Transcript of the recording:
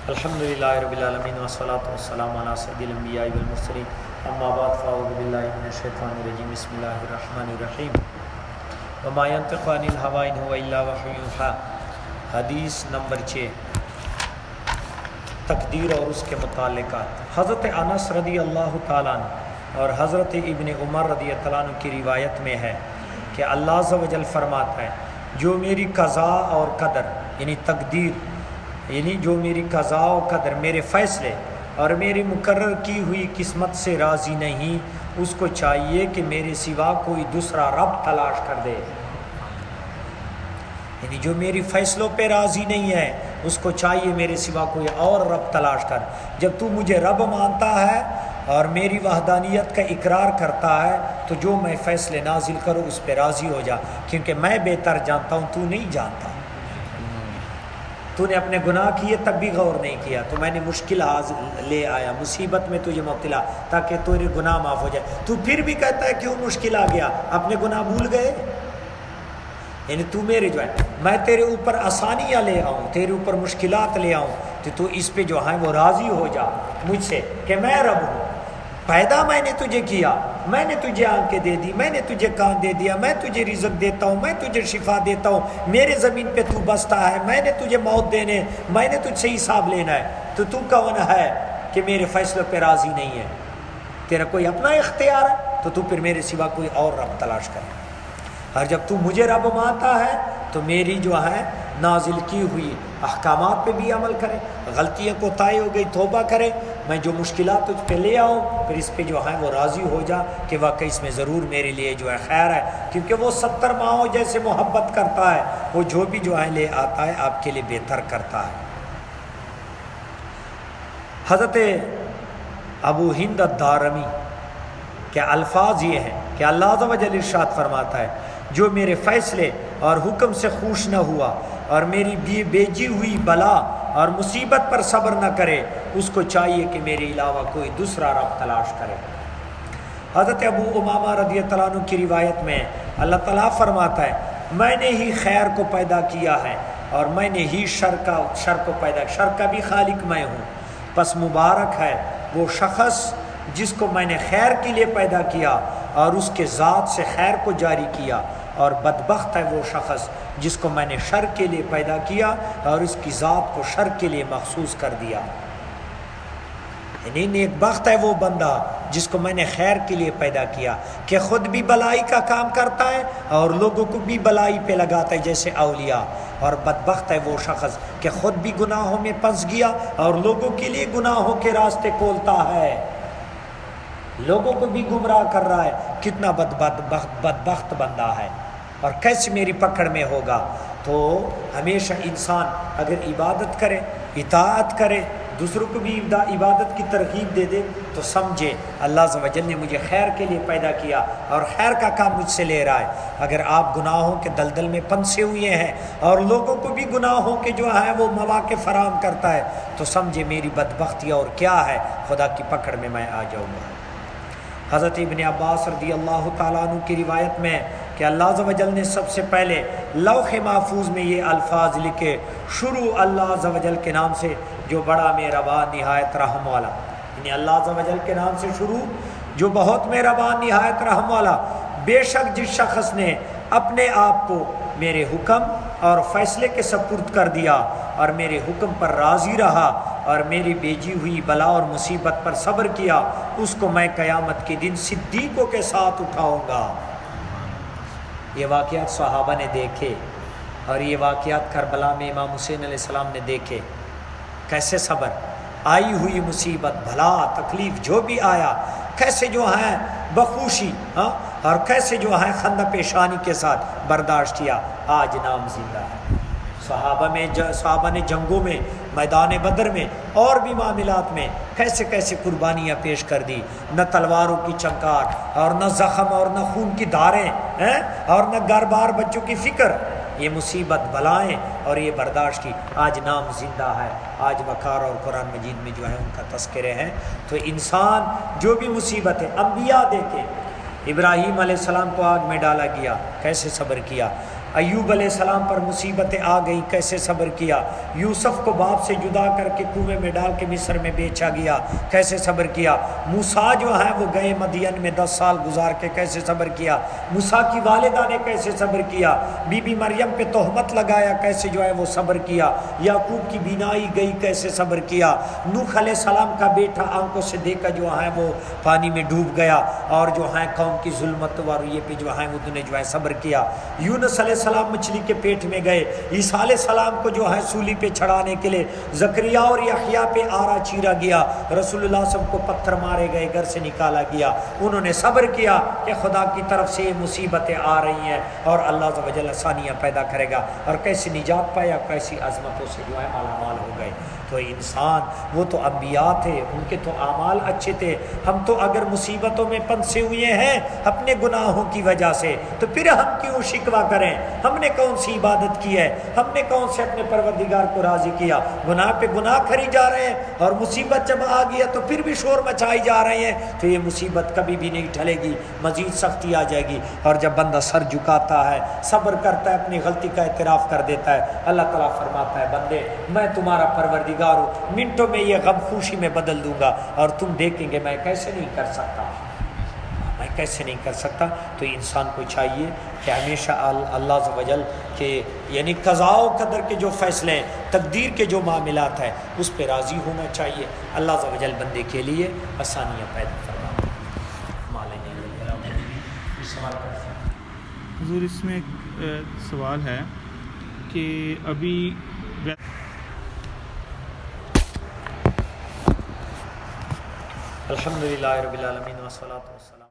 الحمدللہ رب العالمین والصلاة والسلام علی سید الانبیاء والمرسلین اما بعد فاعوذ باللہ من الشیطان الرجیم بسم اللہ الرحمن الرحیم وما ينطق عن الهوى ان هو الا وحی یوحی۔ حدیث نمبر 6، تقدیر اور اس کے متعلقات۔ حضرت انس رضی اللہ تعالیٰ عنہ اور حضرت ابن عمر رضی اللہ عنہ کی روایت میں ہے کہ اللہ عز و جل فرماتا ہے جو میری قضا اور قدر یعنی تقدیر یعنی جو میری قضا و قدر میرے فیصلے اور میری مقرر کی ہوئی قسمت سے راضی نہیں، اس کو چاہیے کہ میرے سوا کوئی دوسرا رب تلاش کر دے۔ یعنی جو میری فیصلوں پہ راضی نہیں ہے اس کو چاہیے میرے سوا کوئی اور رب تلاش کر۔ جب تو مجھے رب مانتا ہے اور میری وحدانیت کا اقرار کرتا ہے تو جو میں فیصلے نازل کروں اس پہ راضی ہو جا، کیونکہ میں بہتر جانتا ہوں، تو نہیں جانتا۔ تو نے اپنے گناہ کیے تب بھی غور نہیں کیا، تو میں نے مشکل لے آیا، مصیبت میں تجھے مبتلا تاکہ تیرے گناہ معاف ہو جائے۔ تو پھر بھی کہتا ہے کیوں مشکل آ گیا، اپنے گناہ بھول گئے؟ یعنی تو میرے جو ہے میں تیرے اوپر آسانیاں لے آؤں، تیرے اوپر مشکلات لے آؤں تو اس پہ جو ہے وہ راضی ہو جا مجھ سے کہ میں رب ہوں۔ پیدا میں نے تجھے کیا، میں نے تجھے آنکھیں دے دی، میں نے تجھے کان دے دیا، میں تجھے رزق دیتا ہوں، میں تجھے شفا دیتا ہوں، میرے زمین پہ تو بستا ہے، میں نے تجھے موت دینے، میں نے تجھ سے حساب لینا ہے، تو کون ہے کہ میرے فیصلوں پہ راضی نہیں ہے؟ تیرا کوئی اپنا اختیار ہے تو پھر میرے سوا کوئی اور رب تلاش کرے۔ اور جب تو مجھے رب مانتا ہے تو میری جو ہے نازل کی ہوئی احکامات پہ بھی عمل کرے، غلطیاں کوتاہی ہو گئی توبہ کرے، میں جو مشکلات تجھ پہ لے آؤں پھر اس پہ جو ہے وہ راضی ہو جا کہ واقعی اس میں ضرور میرے لیے جو ہے خیر ہے، کیونکہ وہ 70 ماہوں جیسے محبت کرتا ہے، وہ جو بھی جو ہے لے آتا ہے آپ کے لیے بہتر کرتا ہے۔ حضرت ابو ہند الدارمی کے الفاظ یہ ہیں کہ اللہ عز و جل ارشاد فرماتا ہے جو میرے فیصلے اور حکم سے خوش نہ ہوا اور میری بیجی ہوئی بلا اور مصیبت پر صبر نہ کرے اس کو چاہیے کہ میرے علاوہ کوئی دوسرا رب تلاش کرے۔ حضرت ابو امامہ رضی اللہ عنہ کی روایت میں اللہ تعالیٰ فرماتا ہے میں نے ہی خیر کو پیدا کیا ہے اور میں نے ہی شر کو پیدا کیا، شر کا بھی خالق میں ہوں، پس مبارک ہے وہ شخص جس کو میں نے خیر کے لیے پیدا کیا اور اس کے ذات سے خیر کو جاری کیا، اور بدبخت ہے وہ شخص جس کو میں نے شر کے لیے پیدا کیا اور اس کی ذات کو شر کے لیے مخصوص کر دیا۔ یعنی نیک بخت ہے وہ بندہ جس کو میں نے خیر کے لیے پیدا کیا کہ خود بھی بلائی کا کام کرتا ہے اور لوگوں کو بھی بلائی پہ لگاتا ہے جیسے اولیاء، اور بدبخت ہے وہ شخص کہ خود بھی گناہوں میں پھنس گیا اور لوگوں کے لیے گناہوں کے راستے کھولتا ہے، لوگوں کو بھی گمراہ کر رہا ہے۔ کتنا بدبخت بندہ ہے اور کیسے میری پکڑ میں ہوگا۔ تو ہمیشہ انسان اگر عبادت کرے، اطاعت کرے، دوسروں کو بھی عبادت کی ترغیب دے دے تو سمجھے اللہ عز و جل نے مجھے خیر کے لیے پیدا کیا اور خیر کا کام مجھ سے لے رہا ہے۔ اگر آپ گناہوں کے دلدل میں پھنسے ہوئے ہیں اور لوگوں کو بھی گناہوں کے جو ہے وہ مواقع فراہم کرتا ہے تو سمجھے میری بدبختی اور کیا ہے، خدا کی پکڑ میں آ جاؤں گا۔ حضرت ابن عباس رضی اللہ تعالیٰ عنہ کی روایت میں کہ اللہ عز و جل نے سب سے پہلے لوح محفوظ میں یہ الفاظ لکھے شروع اللہ عز و جل کے نام سے جو بڑا مہربان نہایت رحم والا، یعنی اللہ عز و جل کے نام سے شروع جو بہت مہربان نہایت رحم والا، بے شک جس شخص نے اپنے آپ کو میرے حکم اور فیصلے کے سپرد کر دیا اور میرے حکم پر راضی رہا اور میری بیجی ہوئی بلا اور مصیبت پر صبر کیا اس کو میں قیامت کے دن صدیقوں کے ساتھ اٹھاؤں گا۔ یہ واقعات صحابہ نے دیکھے اور یہ واقعات کربلا میں امام حسین علیہ السلام نے دیکھے، کیسے صبر، آئی ہوئی مصیبت بھلا تکلیف جو بھی آیا کیسے جو ہے بخوشی اور کیسے جو ہے خندہ پیشانی کے ساتھ برداشت کیا، آج نام زندہ ہے۔ صحابہ نے جنگوں میں، میدان بدر میں اور بھی معاملات میں کیسے کیسے قربانیاں پیش کر دی، نہ تلواروں کی چنکار اور نہ زخم اور نہ خون کی دھاریں اور نہ گھر بار بچوں کی فکر، یہ مصیبت بلائیں اور یہ برداشت کی، آج نام زندہ ہے، آج وقار اور قرآن مجید میں جو ہے ان کا تذکرے ہیں۔ تو انسان جو بھی مصیبت ہے، انبیاء دیکھے ابراہیم علیہ السلام کو آگ میں ڈالا گیا کیسے صبر کیا، ایوب علیہ السلام پر مصیبتیں آ گئیں، کیسے صبر کیا؟ یوسف کو باپ سے جدا کر کے کنویں میں ڈال کے مصر میں بیچا گیا، کیسے صبر کیا؟ موسیٰ جو ہیں وہ گئے مدین میں 10 سال گزار کے، کیسے صبر کیا؟ موسیٰ کی والدہ نے کیسے صبر کیا؟ بی بی مریم پہ تہمت لگایا، کیسے جو ہے وہ صبر کیا؟ یعقوب کی بینائی گئی، کیسے صبر کیا؟ نوح علیہ السلام کا بیٹا آنکھوں سے دیکھا جو ہے وہ پانی میں ڈوب گیا، اور جو ہے قوم کی ظلمت و رویے پہ جو ہے انہوں نے جو ہے صبر کیا۔ یونس علیہ السلام مچھلی کے پیٹ میں گئے، عیسیٰ علیہ السلام کو جو ہے سولی پہ چڑھانے کے لیے زکریا اور یحییٰ پہ آرا چیرا گیا، رسول اللہ صلی اللہ علیہ وسلم کو پتھر مارے گئے، گھر سے نکالا گیا، انہوں نے صبر کیا کہ خدا کی طرف سے یہ مصیبتیں آ رہی ہیں اور اللہ عز و جل آسانیاں پیدا کرے گا، اور کیسی نجات پایا، کیسی عظمتوں سے جو ہے مالا مال ہو گئے۔ تو انسان وہ تو انبیاء تھے، ان کے تو اعمال اچھے تھے، ہم تو اگر مصیبتوں میں پنسے ہوئے ہیں اپنے گناہوں کی وجہ سے تو پھر ہم کیوں شکوہ کریں؟ ہم نے کون سی عبادت کی ہے؟ ہم نے کون سے اپنے پروردگار کو راضی کیا؟ گناہ پہ گناہ کری جا رہے ہیں، اور مصیبت جب آ گیا تو پھر بھی شور مچائی جا رہے ہیں، تو یہ مصیبت کبھی بھی نہیں ٹلے گی، مزید سختی آ جائے گی۔ اور جب بندہ سر جھکاتا ہے، صبر کرتا ہے، اپنی غلطی کا اعتراف کر دیتا ہے، اللہ تعالیٰ فرماتا ہے بندے میں تمہارا پروردگار ہوں، منٹوں میں یہ غم خوشی میں بدل دوں گا، اور تم دیکھیں گے میں کیسے نہیں کر سکتا، میں کیسے نہیں کر سکتا۔ تو انسان کو چاہیے کہ ہمیشہ اللہ عز و جل کے یعنی قضاء و قدر کے جو فیصلے ہیں، تقدیر کے جو معاملات ہیں، اس پہ راضی ہونا چاہیے۔ اللہ عز و جل بندے کے لیے آسانیاں پیدا فرمائے۔ حضور اس میں ایک سوال ہے کہ ابھی الحمدللہ رب العالمین والصلاۃ والسلام